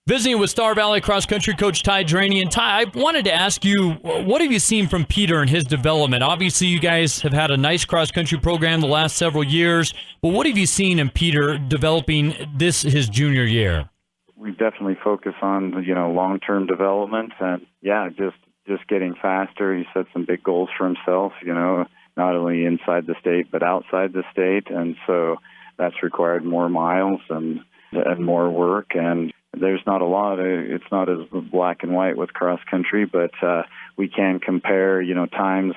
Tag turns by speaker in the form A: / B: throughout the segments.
A: Visiting with Star Valley cross country coach Ty Draney. And Ty, I wanted to ask you, what have you seen from Peter and his development? Obviously, you guys have had a nice cross country program the last several years, but what have you seen in Peter developing his junior year?
B: We definitely focus on, long-term development and, just getting faster. He set some big goals for himself, not only inside the state but outside the state. And so that's required more miles and more work. And there's not a lot. It's not as black and white with cross country, but we can compare, times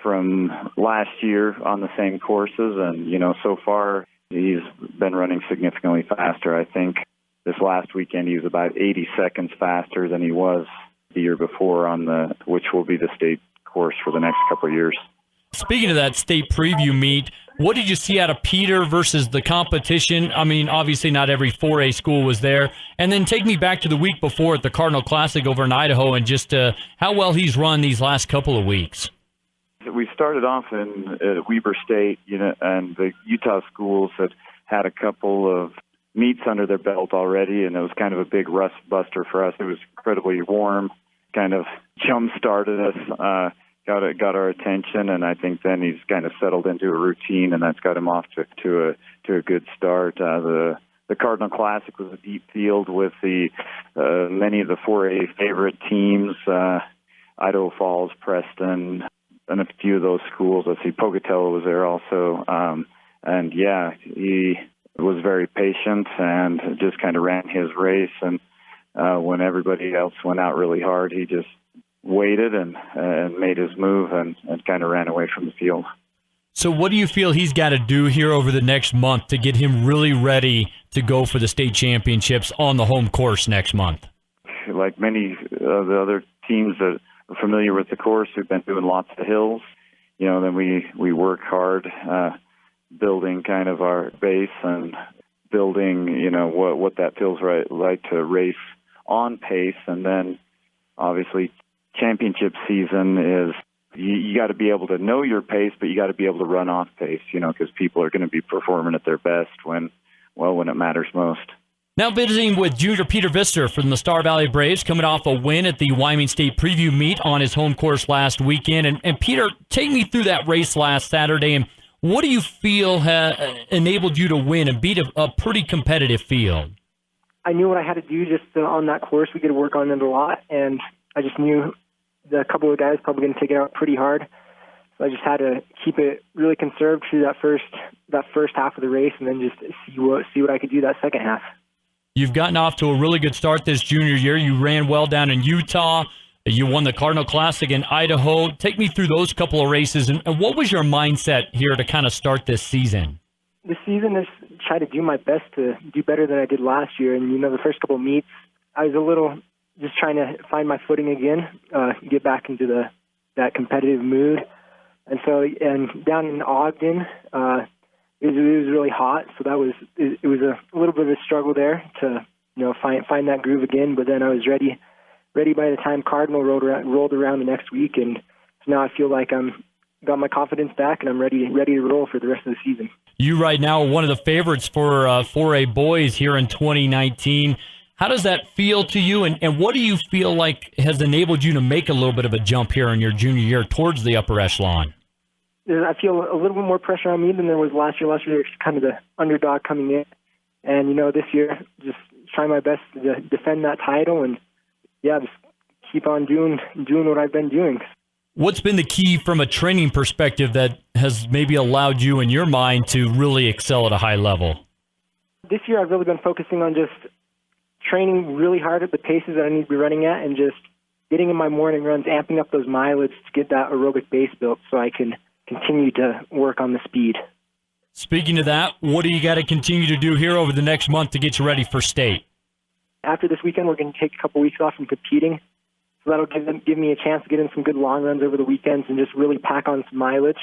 B: from last year on the same courses. And, so far he's been running significantly faster. I think this last weekend he was about 80 seconds faster than he was the year before which will be the state course for the next couple of years.
A: Speaking of that state preview meet, what did you see out of Peter versus the competition? I mean, obviously not every 4A school was there. And then take me back to the week before at the Cardinal Classic over in Idaho and just how well he's run these last couple of weeks.
B: We started off in Weber State, and the Utah schools had a couple of meets under their belt already, and it was kind of a big rust buster for us. It was incredibly warm, kind of jump-started us. Got our attention, and I think then he's kind of settled into a routine, and that's got him off to a good start. The Cardinal Classic was a deep field with many of the 4A favorite teams, Idaho Falls, Preston, and a few of those schools. Let's see, Pocatello was there also, he was very patient and just kind of ran his race. And when everybody else went out really hard, he just waited and made his move and kind of ran away from the field.
A: So what do you feel he's got to do here over the next month to get him really ready to go for the state championships on the home course next month?
B: Like many of the other teams that are familiar with the course, we've been doing lots of hills. Then we work hard building kind of our base and building, what that feels like to race on pace. And then obviously championship season is you got to be able to know your pace, but you got to be able to run off pace, because people are going to be performing at their best when it matters most.
A: Now visiting with junior Peter Visser from the Star Valley Braves, coming off a win at the Wyoming State Preview Meet on his home course last weekend. And Peter, take me through that race last Saturday, and what do you feel enabled you to win and beat a pretty competitive field?
C: I knew what I had to do just on that course. We get to work on it a lot, and I just knew the couple of guys probably going to take it out pretty hard. So I just had to keep it really conserved through that first half of the race, and then just see what I could do that second half.
A: You've gotten off to a really good start this junior year. You ran well down in Utah. You won the Cardinal Classic in Idaho. Take me through those couple of races, and what was your mindset here to kind of start this season?
C: This season is try to do my best to do better than I did last year. And, the first couple of meets, I was a little just trying to find my footing again, get back into that competitive mood. And so, down in Ogden, it was really hot, so it was a little bit of a struggle there to find that groove again. But then I was ready by the time Cardinal rolled around the next week, and so now I feel like I'm got my confidence back and I'm ready to roll for the rest of the season.
A: You right now are one of the favorites for 4A boys here in 2019. How does that feel to you, and what do you feel like has enabled you to make a little bit of a jump here in your junior year towards the upper echelon?
C: I feel a little bit more pressure on me than there was last year. Last year, it's kind of the underdog coming in. And, this year, just try my best to defend that title and, just keep on doing what I've been doing.
A: What's been the key from a training perspective that has maybe allowed you in your mind to really excel at a high level?
C: This year, I've really been focusing on just training really hard at the paces that I need to be running at and just getting in my morning runs, amping up those mileage to get that aerobic base built so I can continue to work on the speed.
A: Speaking of that, what do you got to continue to do here over the next month to get you ready for state?
C: After this weekend, we're going to take a couple weeks off from competing. So that'll give me a chance to get in some good long runs over the weekends and just really pack on some mileage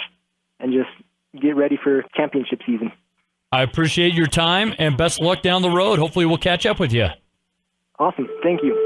C: and just get ready for championship season.
A: I appreciate your time and best of luck down the road. Hopefully we'll catch up with you.
C: Awesome. Thank you.